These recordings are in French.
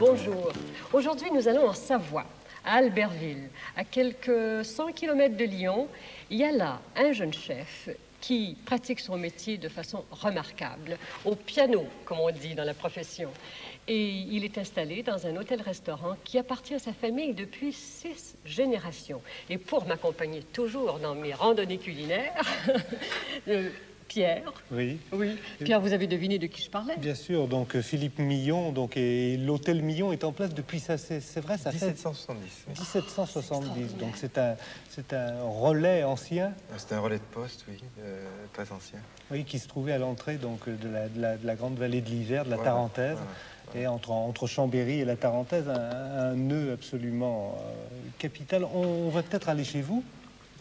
Bonjour. Aujourd'hui, nous allons en Savoie, à Albertville, à quelques 100 km de Lyon. Il y a là un jeune chef qui pratique son métier de façon remarquable, au piano, comme on dit dans la profession. Et il est installé dans un hôtel-restaurant qui appartient à sa famille depuis 6 générations. Et pour m'accompagner toujours dans mes randonnées culinaires, Pierre. Oui. Oui. Pierre, vous avez deviné de qui je parlais? Bien sûr, donc Philippe Millon, donc, et l'hôtel Millon est en place depuis ça, c'est vrai, ça 1770. fait 1770. Donc c'est un relais ancien. C'est un relais de poste, oui, très ancien. Oui, qui se trouvait à l'entrée donc de la grande vallée de l'Isère, de la Tarentaise. Et entre Chambéry et la Tarentaise, un nœud absolument capital. On va peut-être aller chez vous.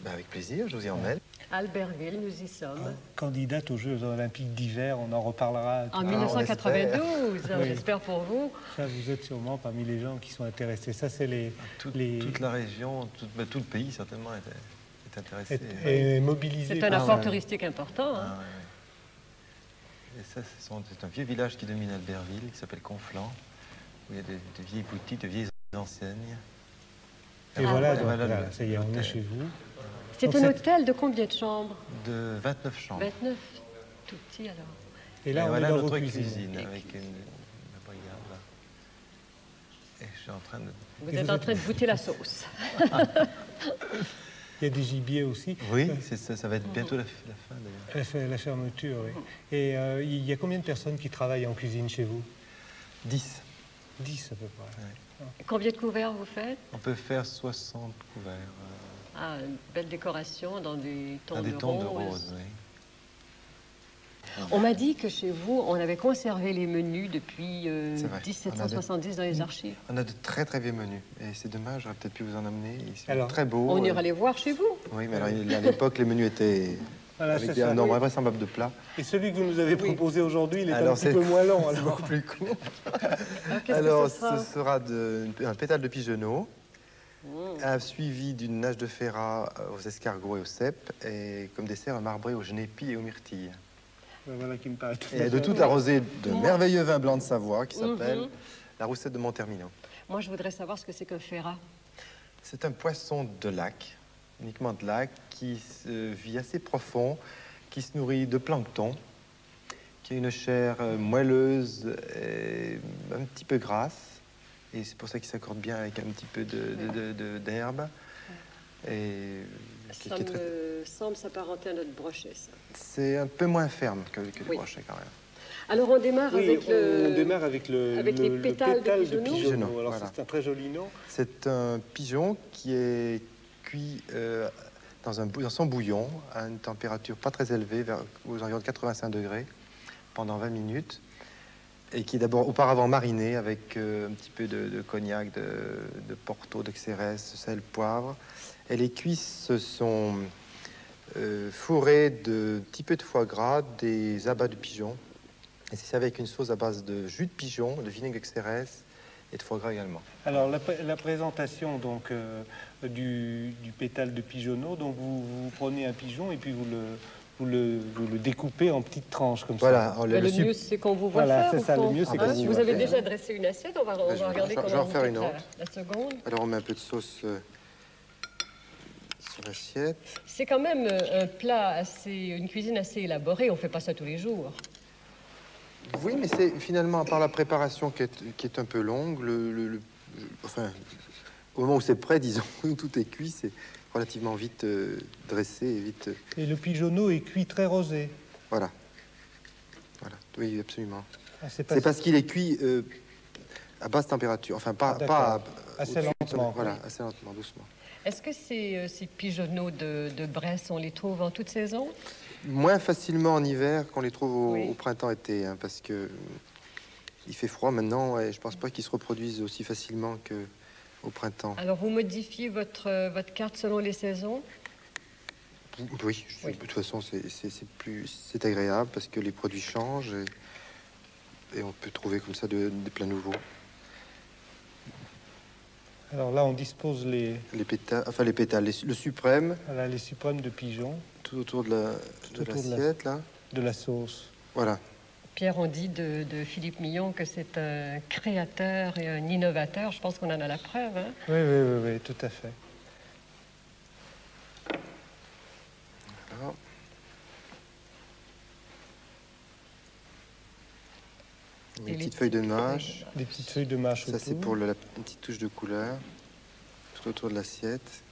Ben avec plaisir, je vous y emmène. Albertville, nous y sommes. Candidate aux Jeux olympiques d'hiver, on en reparlera. En 1992, oui. J'espère pour vous. Ça, vous êtes sûrement parmi les gens qui sont intéressés. Ça, c'est toute la région, tout le pays, certainement, est intéressé. Et mobilisé. C'est un apport touristique important. Hein. Et ça, c'est un vieux village qui domine Albertville, qui s'appelle Conflans, où il y a des vieilles boutiques, de vieilles enseignes. Et voilà, ça y est, on est chez vous. C'est un hôtel de combien de chambres? De 29 chambres. 29, tout petit alors. Et là, on voilà est dans notre votre cuisine avec une brigade là. Et je suis en train de... Vous êtes en train de goûter la sauce. Il y a des gibiers aussi. Oui, ça va être bientôt la fin d'ailleurs. La fermeture, oui. Et il y a combien de personnes qui travaillent en cuisine chez vous? 10. 10 à peu près. Ouais. Combien de couverts vous faites? On peut faire 60 couverts. Ah, une belle décoration dans des tons de rose. Oui. On m'a dit que chez vous, on avait conservé les menus depuis 1770 dans les archives. On a de très très vieux menus. Et c'est dommage, j'aurais peut-être pu vous en amener. Ils sont Alors, très beaux. On ira les voir chez vous. Oui, mais alors, à l'époque, les menus étaient avec un nombre invraisemblable de plats. Et celui que vous nous avez proposé aujourd'hui, il est un petit c'est peu moins long. C'est beaucoup plus court. Alors, ce sera un pétale de pigeonneau. Suivi d'une nage de ferrat aux escargots et aux cèpes, et comme dessert un marbré au genépi et aux myrtilles. Voilà qui me paraît et de tout arrosé de merveilleux vin blanc de Savoie qui s'appelle la roussette de Montermino. Moi, je voudrais savoir ce que c'est qu'un ferrat. C'est un poisson de lac, uniquement de lac, qui vit assez profond, qui se nourrit de plancton, qui a une chair moelleuse et un petit peu grasse. Et c'est pour ça qu'il s'accorde bien avec un petit peu d'herbe. Et ça me semble s'apparenter à notre brochet, ça. C'est un peu moins ferme que le brochet, quand même. Alors, on démarre avec les pétales de pigeonneau. Alors, voilà. C'est un très joli nom. C'est un pigeon qui est cuit dans son bouillon à une température pas très élevée, aux environs de 85 degrés, pendant 20 minutes. Et qui est d'abord auparavant mariné avec un petit peu de cognac, de Porto, de Xérès, sel, poivre. Et les cuisses sont fourrées de petit peu de foie gras, des abats de pigeon. Et c'est avec une sauce à base de jus de pigeon, de vinaigre de Xérès et de foie gras également. Alors la présentation donc du pétale de pigeonneau, donc vous prenez un pigeon et puis vous le découpez en petites tranches comme ça. Le mieux, c'est qu'on vous voit faire. C'est ça, le mieux, c'est qu'on vous Vous avez déjà dressé une assiette, on va regarder comment je vais en faire une autre. La seconde. Alors, on met un peu de sauce sur l'assiette. C'est quand même un plat une cuisine assez élaborée. On fait pas ça tous les jours. Oui, mais c'est finalement, à part la préparation qui est un peu longue, enfin, au moment où c'est prêt, disons, où tout est cuit, c'est relativement vite dressé et vite... Et le pigeonneau est cuit très rosé. Voilà. Voilà, oui, absolument. C'est parce qu'il est cuit à basse température, enfin, pas assez lentement. Voilà, assez lentement, doucement. Est-ce que ces pigeonneaux de Bresse, on les trouve en toute saison? Moins facilement en hiver qu'on les trouve au printemps-été, hein, parce que il fait froid maintenant et je pense pas qu'ils se reproduisent aussi facilement qu'au printemps. Alors, vous modifiez votre carte selon les saisons? Oui, de toute façon, c'est agréable parce que les produits changent et on peut trouver comme ça des plats nouveaux. Alors là, on dispose les pétales, le suprême. Voilà, les suprêmes de pigeon. Tout autour de l'assiette, là. De la sauce. Voilà. Pierre, on dit de Philippe Millon que c'est un créateur et un innovateur. Je pense qu'on en a la preuve. Hein? Oui, oui, oui, oui, tout à fait. Voilà. Des petites feuilles de mâche. Des petites feuilles de mâche Ça, c'est pour la petite touche de couleur tout autour de l'assiette.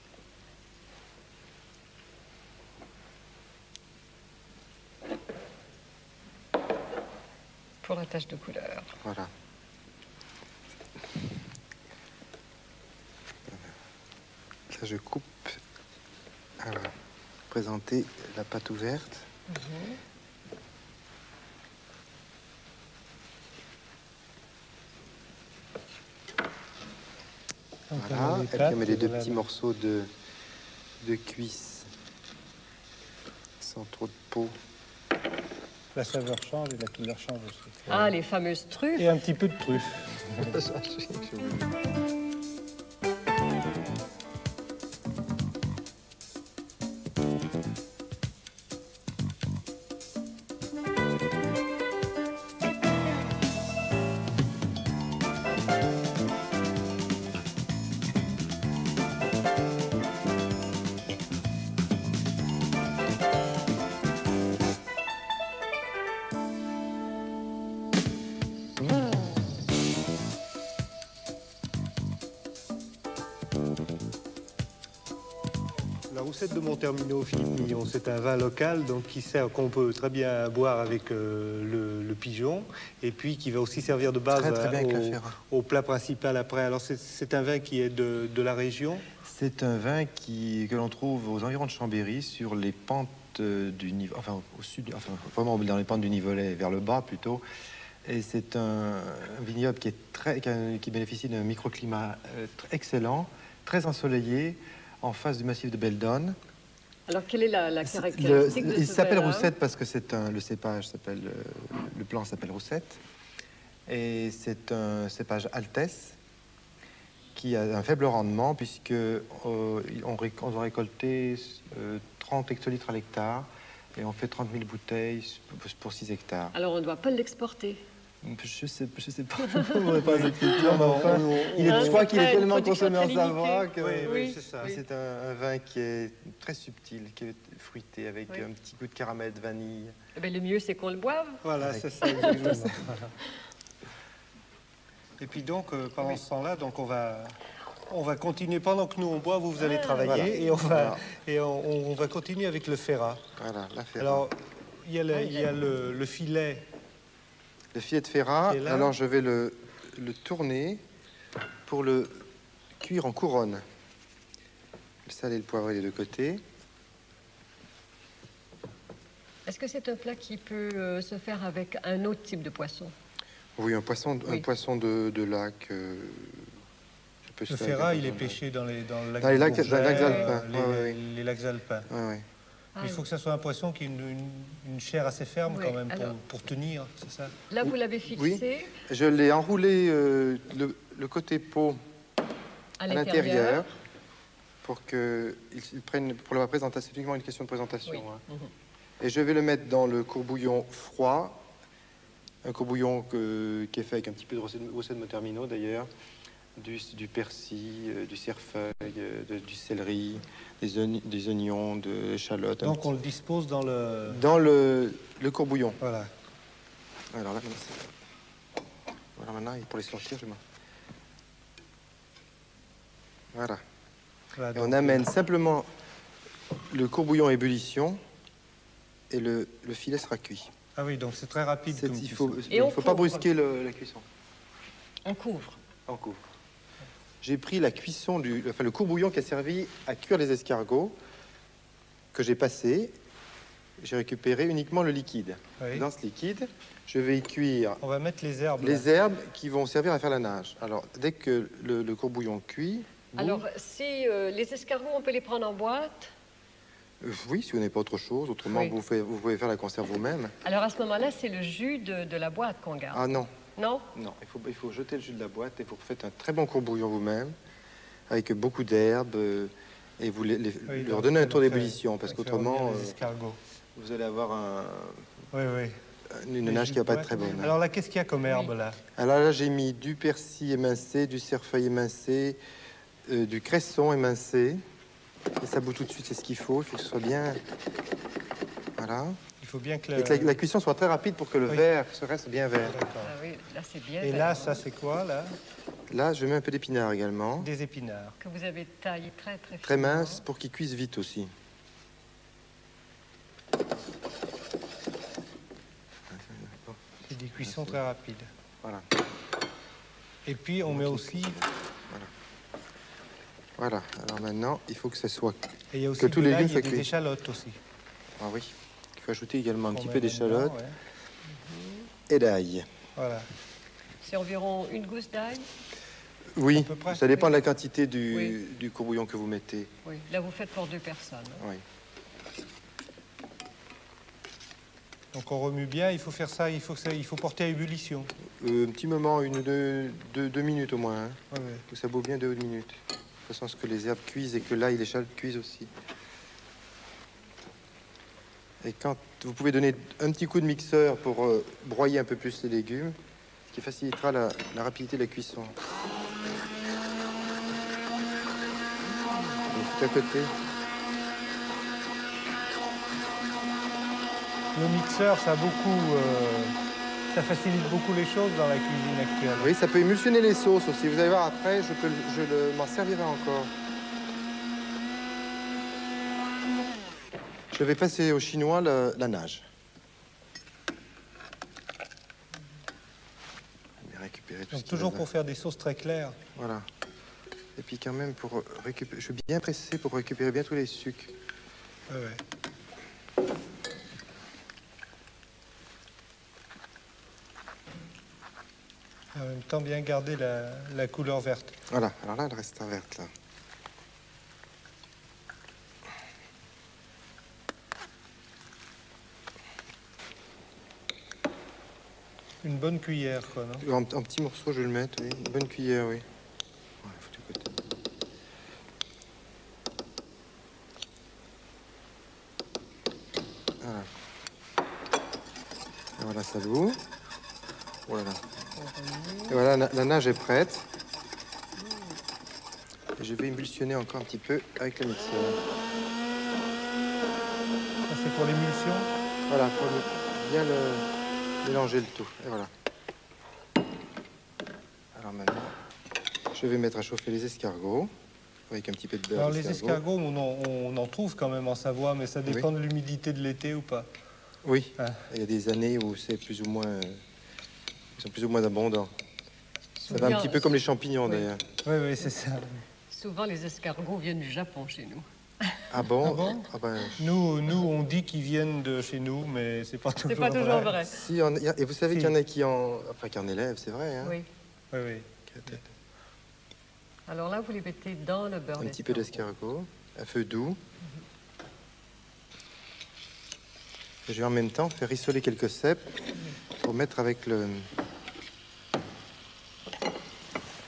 Pour la tache de couleur. Voilà. Là, je coupe. Voilà. Présenter la pâte ouverte. Voilà. Et puis on met les deux petits morceaux de cuisse sans trop de peau. La saveur change et la couleur change aussi. Ah, les fameuses truffes. Et un petit peu de truffe. La roussette de Montermino, Philippe Millon, c'est un vin local donc qui sert, qu'on peut très bien boire avec le pigeon et puis qui va aussi servir de base très bien au plat principal après. Alors c'est un vin qui est de la région. C'est un vin que l'on trouve aux environs de Chambéry sur les pentes du niveau, enfin au sud, enfin vraiment dans les pentes du Nivelet vers le bas plutôt. Et c'est un vignoble qui bénéficie d'un microclimat excellent, très ensoleillé, en face du massif de Beldonne. Alors, quelle est la caractéristique de ce Il s'appelle vin-là? Roussette parce que c'est le cépage s'appelle, le plant s'appelle Roussette. Et c'est un cépage Altesse qui a un faible rendement puisque on doit récolter 30 hectolitres à l'hectare et on fait 30 000 bouteilles pour 6 hectares. Alors, on ne doit pas l'exporter. Je sais pas, je ne pas l'écriture, mais enfin, je crois qu'il est tellement consommé en Savoie que Oui, c'est ça. c'est un vin qui est très subtil, qui est fruité avec un petit goût de caramel, de vanille. Eh bien, le mieux, c'est qu'on le boive. Voilà, c'est ça exactement. Et puis donc, pendant ce temps-là, donc on va continuer. Pendant que nous on boit, vous allez travailler voilà. et on va continuer avec le ferrat. Voilà, la ferra. Alors, il y a le filet. Le filet de ferrat, alors je vais le tourner pour le cuire en couronne. Le sel et le poivré des deux côtés. Est-ce que c'est un plat qui peut se faire avec un autre type de poisson? Oui, un poisson de lac. Le ferrat, il est pêché dans les lacs les lacs alpins. alpins. Les lacs alpins. Ouais. Il faut que ça soit un poisson qui ait une chair assez ferme quand même pour tenir, c'est ça? Là, vous l'avez fixé. Oui, je l'ai enroulé le côté peau à l'intérieur pour qu'il prenne, pour la présentation, c'est uniquement une question de présentation. Oui. Hein. Et je vais le mettre dans le courbouillon froid, un courbouillon qui est fait avec un petit peu de roussette de Montermino d'ailleurs, du persil, du cerfeuil, du céleri, des oignons, de l'échalote. Donc on le dispose dans le courbouillon. Voilà. Alors là, maintenant, pour les sortir, voilà. Et on amène simplement le courbouillon à ébullition et le filet sera cuit. Ah oui, donc c'est très rapide. Il ne faut pas brusquer la cuisson. On couvre. On couvre. J'ai pris la cuisson le courbouillon qui a servi à cuire les escargots que j'ai passé. J'ai récupéré uniquement le liquide. Oui. Dans ce liquide, je vais y cuire. On va mettre les herbes. Les herbes qui vont servir à faire la nage. Alors, dès que le courbouillon cuit. Alors, si les escargots, on peut les prendre en boîte? Oui, si vous n'avez pas autre chose. Autrement, Oui. vous pouvez faire la conserve vous-même. Alors, à ce moment-là, c'est le jus de la boîte qu'on garde. Ah non. Non? Non, il faut jeter le jus de la boîte et vous faites un très bon courbouillon vous-même, avec beaucoup d'herbes, et vous leur donnez un tour d'ébullition, parce qu'autrement, les escargots. vous allez avoir Oui. une nage qui va pas être très bonne. Alors là, qu'est-ce qu'il y a comme herbe là? Alors là, j'ai mis du persil émincé, du cerfeuil émincé, du cresson émincé. Et ça bout tout de suite, c'est ce qu'il faut. Il faut que ce soit bien... Voilà. Il faut bien que Et que la cuisson soit très rapide pour que le verre se reste bien vert. Ah oui, là c'est bien. Et là, ça c'est quoi là? Là, je mets un peu d'épinards également. Des épinards. Que vous avez taillé très très Très finement. mince pour qu'ils cuisent vite aussi. C'est des cuissons très rapides. Voilà. Et puis on met aussi... Voilà. Alors maintenant, il faut que ça soit... Et il y a aussi que tous les légumes il y a soient des cuits. échalotes aussi. Ah oui. Il faut ajouter également un petit On peu met d'échalote là-dedans, et d'ail. Voilà. C'est environ une gousse d'ail. Oui, À peu près. ça dépend Oui. de la quantité du, Oui. du courbouillon que vous mettez. Oui, là vous faites pour 2 personnes. Oui. Donc on remue bien, il faut faire ça, il faut porter à ébullition. Un petit moment, deux minutes au moins. Hein. Ouais, ouais. Faut que ça bout bien 2 minutes. De toute façon, ce que les herbes cuisent et que l'ail et l'échalote cuisent aussi. Et quand vous pouvez donner un petit coup de mixeur pour broyer un peu plus les légumes, ce qui facilitera la rapidité de la cuisson. Donc, tout à côté. Le mixeur, ça a beaucoup, ça facilite beaucoup les choses dans la cuisine actuelle. Oui, ça peut émulsionner les sauces aussi. Vous allez voir après, m'en servirai encore. Je vais passer au chinois la nage. Je vais récupérer tout Donc ce qui toujours va pour faire des sauces très claires. Voilà. Et puis quand même pour récupérer... Je suis bien pressé pour récupérer bien tous les sucres. Ouais, ouais. En même temps, bien garder la couleur verte. Voilà. Alors là, elle reste verte, là. Une bonne cuillère, quoi, non? En petits morceaux, je vais le mettre, oui. Une bonne cuillère, oui. Ouais, faut de côté. Voilà. Et voilà, ça bout. Voilà. Et voilà, la nage est prête. Et je vais émulsionner encore un petit peu avec le mixeur. Ça, c'est pour l'émulsion. Voilà, pour bien mélanger le tout. Et voilà. Alors maintenant, je vais mettre à chauffer les escargots avec un petit peu de beurre. Alors les escargots, on en trouve quand même en Savoie, mais ça dépend de l'humidité de l'été ou pas. Oui, Ah. il y a des années où c'est plus ou moins... Ils sont plus ou moins abondants. Ça va un petit peu comme les champignons, d'ailleurs. Oui, oui, c'est ça. Souvent les escargots viennent du Japon chez nous. Ah bon? Ah bon? Ah ben, Nous, on dit qu'ils viennent de chez nous, mais c'est pas toujours C'est pas toujours vrai. si, et vous savez Si. qu'il y en a qui en élèvent, c'est vrai, hein? Oui. Oui, oui. Alors là, vous les mettez dans le beurre Un petit peu d'escargot, à feu doux. Et je vais en même temps faire rissoler quelques cèpes pour mettre avec le...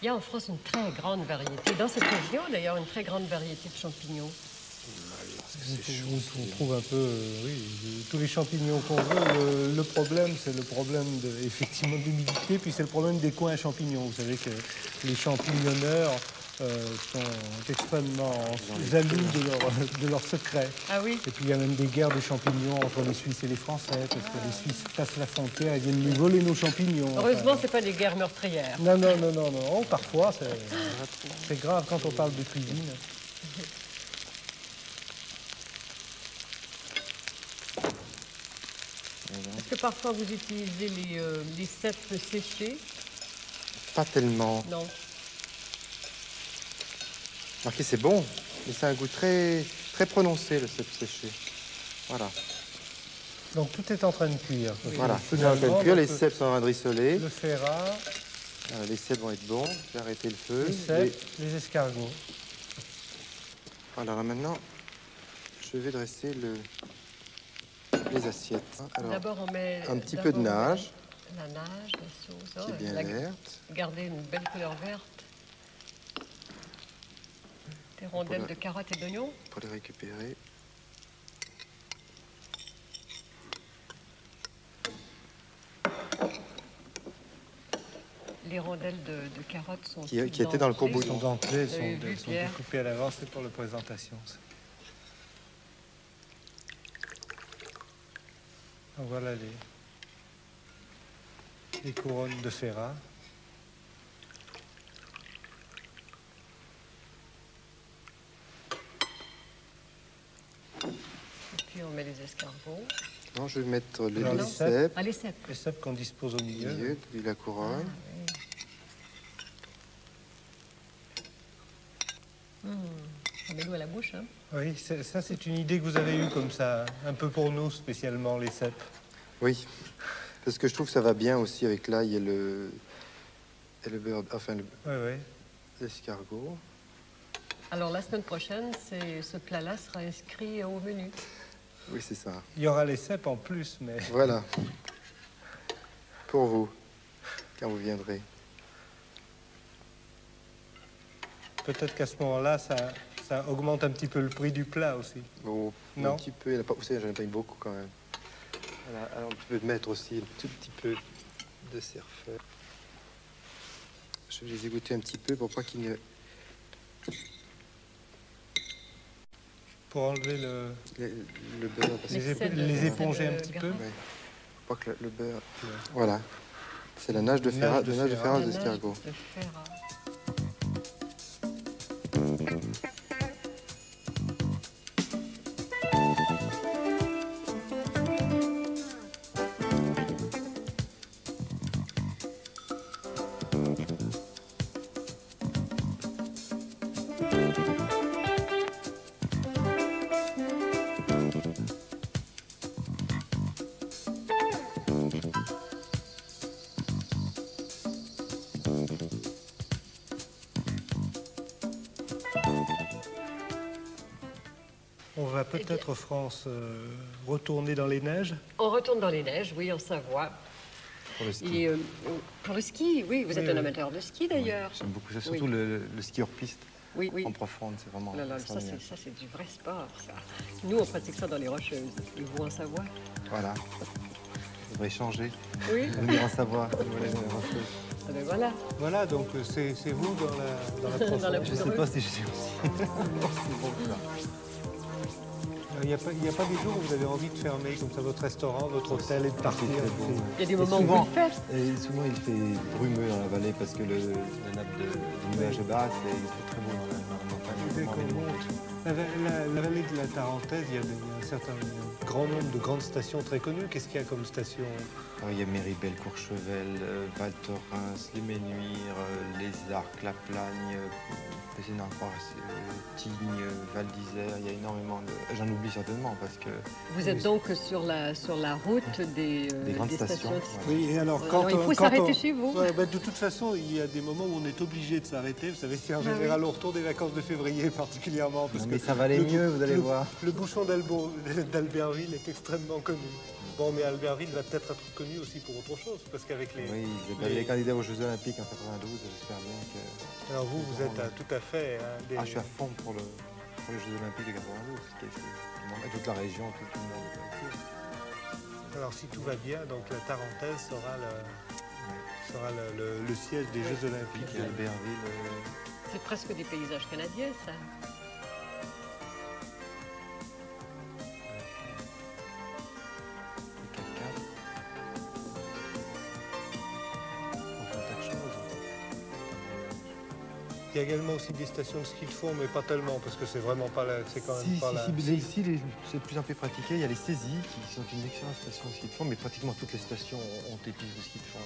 Il y a en France une très grande variété. Dans cette région, d'ailleurs, une très grande variété de champignons. On trouve un peu, oui, tous les champignons qu'on veut. Le problème, c'est le problème effectivement d'humidité, puis c'est le problème des coins à champignons. Vous savez que les champignonneurs sont extrêmement jaloux de leurs secrets. Ah oui? Et puis il y a même des guerres de champignons entre les Suisses et les Français, parce que les Suisses passent la frontière et viennent nous voler nos champignons. Heureusement, Enfin, c'est pas des guerres meurtrières. non, non, non, non, non. Oh, parfois, c'est grave quand on parle de cuisine. Est-ce que parfois vous utilisez les cèpes séchés? Pas tellement. Non. Remarquez, c'est bon, mais c'est un goût très, très prononcé, le cèpe séché. Voilà. Donc tout est en train de cuire. Voilà, tout est en train de cuire, les donc, cèpes sont en train de rissoler. le ferrat, Les cèpes vont être bons. Je vais arrêter le feu. les cèpes, les escargots. Voilà, là maintenant, je vais dresser les assiettes. Alors, D'abord, on met un petit peu de nage, la nage, la sauce. qui est bien verte. Gardez une belle couleur verte. Des rondelles de carottes et d'oignons. Pour les récupérer. les rondelles de carottes sont qui étaient dans le dentelées. courbouillon. Elles sont dentelées, elles Vous avez vu, sont Pierre? découpées à l'avance, c'est pour la présentation. Ça. Donc voilà les couronnes de Ferrat. Et puis on met les escargots. Non, je vais mettre les Alors, les cèpes, Ah, les cèpes. Les cèpes qu'on dispose au au milieu. milieu, puis la couronne. Ça met l'eau à la bouche, hein. Oui, ça c'est une idée que vous avez eue comme ça, un peu pour nous spécialement, les cèpes. Oui, parce que je trouve que ça va bien aussi avec l'ail et le beurre, enfin Oui, oui. l'escargot. Alors la semaine prochaine, ce plat-là sera inscrit au menu. Oui, c'est ça. Il y aura les cèpes en plus, mais Voilà. Pour vous, quand vous viendrez. peut-être qu'à ce moment-là, ça augmente un petit peu le prix du plat aussi. Bon, Non. un petit peu, il y en a pas, vous savez, j'en ai pas mis beaucoup quand même. Voilà, alors on peut mettre aussi un tout petit peu de cerfeuil. Je vais les égoutter un petit peu pour pas qu'il ne... Pour enlever le beurre. Parce que... les éponger un petit peu. Ouais. Faut pas que le beurre... Voilà. C'est la nage de Ferrat, Nage de nage de Ferrat. Ferrat d'escargot. De Ferrat. On va peut-être, France, retourner dans les neiges. On retourne dans les neiges, oui, en Savoie. Pour le ski. Et pour le ski, oui, vous êtes Oui, un oui. amateur de ski d'ailleurs. J'aime beaucoup ça, surtout Oui. le ski hors piste, Oui, oui. en profonde, c'est vraiment Oh là là, ça extraordinaire. c'est du vrai sport, ça. Nous, on pratique ça dans les Rocheuses. Et vous en Savoie? Voilà. Vous devrait changer. Oui. Venir en savoir. Voilà, Ah ben voilà. Voilà, donc c'est vous dans la Dans la profonde. je sais pas si je sais aussi. C'est bon, ça. Il n'y a pas des jours où vous avez envie de fermer comme ça votre restaurant, votre hôtel et de partir. très beau. Il y a des Et moments où souvent- vous le faites. Et souvent, il fait brumeux dans la vallée parce que la nappe de nuages est basse et il fait très beau dans la montagne. Dès qu'on monte, la vallée de la Tarentaise, il y a un certain grand nombre de grandes stations très connues. Qu'est-ce qu'il y a comme station? Il y a Méribel, Courchevel, Val Thorens, les Ménuires, les Arcs, La Plagne, Tignes, Val d'Isère. Il y a énormément de... J'en oublie certainement parce que... Vous êtes donc sur la route des grandes stations. stations, Oui, et alors Alors, il faut s'arrêter chez vous. Ouais, bah, de toute façon, il y a des moments où on est obligé de s'arrêter. Vous savez, c'est en général au retour des vacances de février particulièrement. Parce mais que ça va aller le- mieux, vous allez le- voir. Le bouchon d'Albertville est extrêmement connu. Bon, mais Albertville va peut-être être connu aussi pour autre chose, parce qu'avec les... Oui, les candidats aux Jeux Olympiques en 92, j'espère bien que... Alors vous êtes tout à fait... hein, des- Ah, je suis à fond pour les Jeux Olympiques de 92. Et toute la région, tout le monde est avec Alors si tout va bien, donc la Tarentaise sera le siège des Jeux Olympiques. Et Albertville, C'est presque des paysages canadiens, ça. les 4x4. On fait un tas de choses. Il y a également aussi des stations de ski de fond, mais pas tellement, parce que c'est vraiment pas la... C'est quand même pas la... mais ici, c'est de plus en plus pratiqué. Il y a les saisies qui sont une excellente station de ski de fond, mais pratiquement toutes les stations ont des pistes de ski de fond.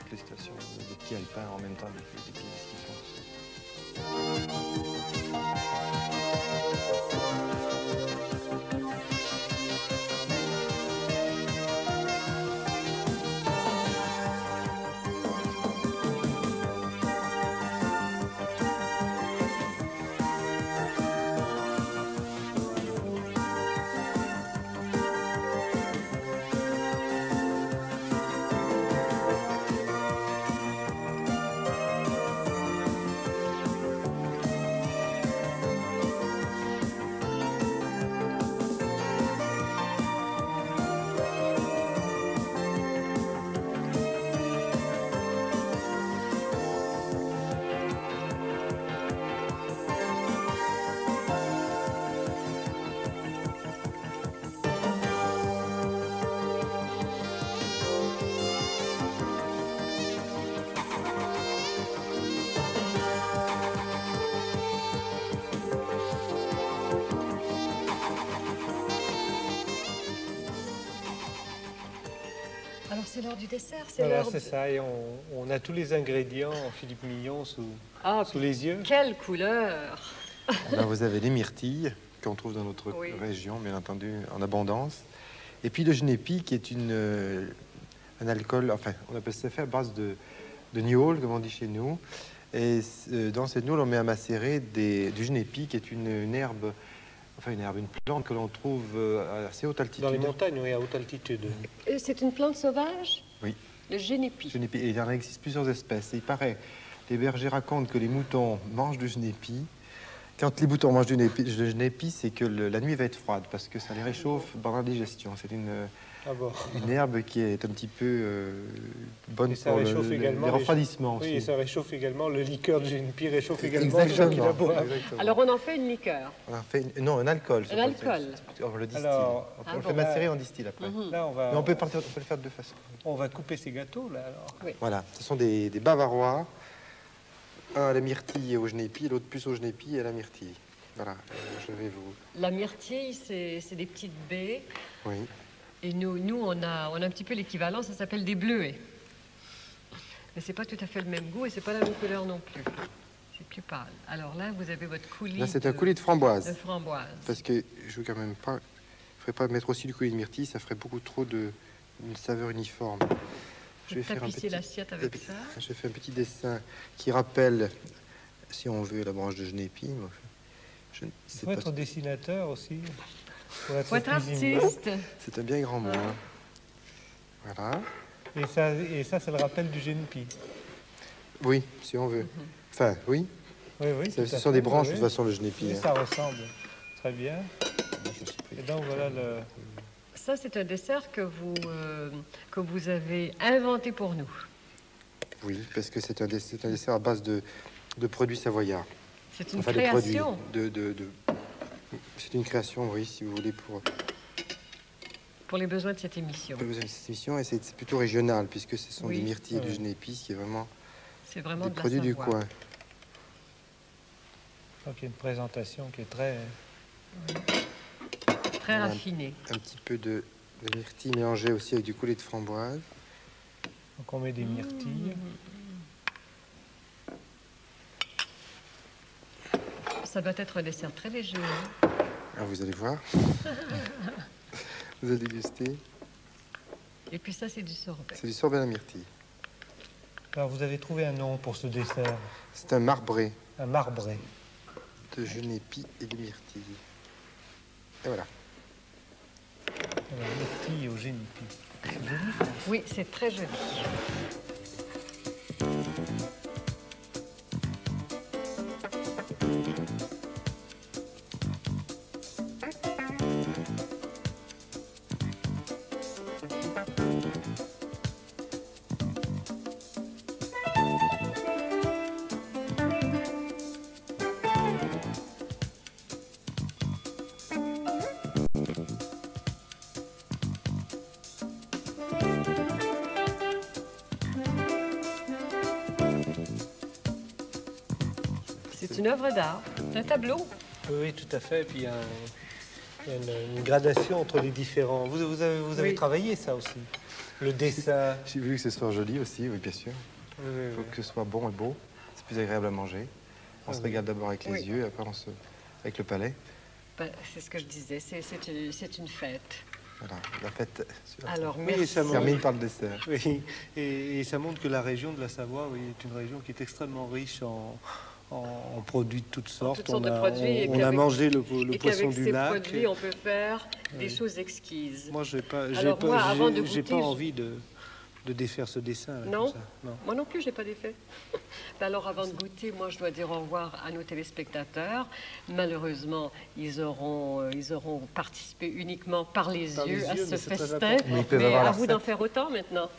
Toutes les stations, des petits alpins en même temps, des pistes de ski de fond. c'est l'heure du dessert, c'est Voilà, l'heure... c'est ça. Et on a tous les ingrédients, Philippe Millon, Ah, sous les yeux. quelle couleur! Là, vous avez les myrtilles qu'on trouve dans notre Oui. région, bien entendu, en abondance. Et puis le genépi, qui est un alcool, enfin, on appelle ça fait à base de gnôle, comme on dit chez nous. Et dans cette gnôle, on met à macérer du genépi, qui est une herbe, une plante que l'on trouve à assez haute altitude. Dans les montagnes, oui, à haute altitude. C'est une plante sauvage? Oui. Le génépi. Genépi. Et il en existe plusieurs espèces. Et il paraît, les bergers racontent que les moutons mangent du genépi. Quand les moutons mangent du genépi, c'est que la nuit va être froide parce que ça les réchauffe pendant la digestion. C'est Ah bon. une herbe qui est un petit peu bonne Et ça pour réchauffe également les refroidissements Oui, aussi. et ça réchauffe également le liqueur du genépi, réchauffe également Exactement. ceux qui la boivent. Exactement. Alors, on en fait une liqueur. On en fait non, un alcool. Un alcool. On le distille. Alors, on ah le bon. fait macérer, on distille après. Là, Mais on peut le faire de deux façons. on va couper ces gâteaux, là, alors. Oui. Voilà, ce sont des bavarois. Un à la myrtille et au genépi, l'autre plus au genépi et à la myrtille. Voilà, je vais vous... La myrtille, c'est des petites baies. Oui. Et nous on a un petit peu l'équivalent, ça s'appelle des bleuets. Mais c'est pas tout à fait le même goût et c'est pas la même couleur non plus. C'est plus pâle. Alors là, vous avez votre coulis. Là, c'est un coulis de framboise. de framboise. Parce que je veux quand même pas... Je ne ferais pas mettre aussi du coulis de myrtille, ça ferait beaucoup trop une saveur uniforme. Je vais faire un Tapisser l'assiette avec ça. Je fais un petit dessin qui rappelle, si on veut, la branche de genépi. Moi, je ne Il sais faut pas. être dessinateur aussi. Faut Faut être cuisinier. artiste. C'est un bien grand mot. hein. Voilà. Et ça, c'est le rappel du genépi. Oui, si on veut. Enfin, oui. Oui, oui. tout Ce à sont fait, des branches, oui, de oui. toute façon, le genépi. Et hein. ça ressemble. Très bien. Et donc, voilà le... Ça, c'est un dessert que vous avez inventé pour nous. Oui, parce que c'est un dessert à base de produits savoyards. C'est une Enfin, création. C'est une création, oui, si vous voulez, Pour les besoins de cette émission. pour cette émission. Et c'est plutôt régional, puisque ce sont Oui. des myrtilles et du Oui. genépi, qui est vraiment C'est vraiment des de la produits du Savoie. coin. Donc, il y a une présentation qui est très... Très Voilà. raffinée. Un petit peu de myrtille mélangée aussi avec du coulis de framboise. Donc, on met des myrtilles. Ça doit être un dessert très léger. hein. Ah, vous allez voir. Vous allez déguster. Et puis ça, c'est du sorbet. C'est du sorbet à la myrtille. Alors, vous avez trouvé un nom pour ce dessert. C'est un marbré Un marbré. de genépi et de myrtille. Et voilà. Alors, myrtille au génépi. C'est joli. Oui, c'est très joli. C'est une œuvre d'art, un tableau. Oui, oui, tout à fait. Puis, il y a une gradation entre les différents... Vous avez Oui. travaillé ça aussi. Le dessin. J'ai vu que ce soit joli aussi, oui, bien sûr. Oui, oui, Il faut oui. que ce soit bon et beau. C'est plus agréable à manger. On se oui. régale d'abord avec les Oui. yeux, après avec le palais. Ben, c'est ce que je disais, c'est une fête. Voilà, la fête Alors, Oui, merci. ça se termine par le dessert. Oui, et ça montre que la région de la Savoie oui, est une région qui est extrêmement riche en produits de toutes sortes. toutes sortes de produits, et on a qu'avec- mangé le Et poisson qu'avec du ces lac. produits, on peut faire des Oui. choses exquises. Moi, j'ai pas, Alors, moi, avant de j'ai goûter, pas je- envie de défaire ce dessin. Là, Non. comme ça. Non. Moi non plus, j'ai pas d'effet. Ben alors, avant de goûter, moi, je dois dire au revoir à nos téléspectateurs. Malheureusement, ils auront participé uniquement par les Par les yeux à yeux, ce mais c'est très festin. important. Mais ils peuvent Mais avoir à la vous d'en recette. faire autant maintenant.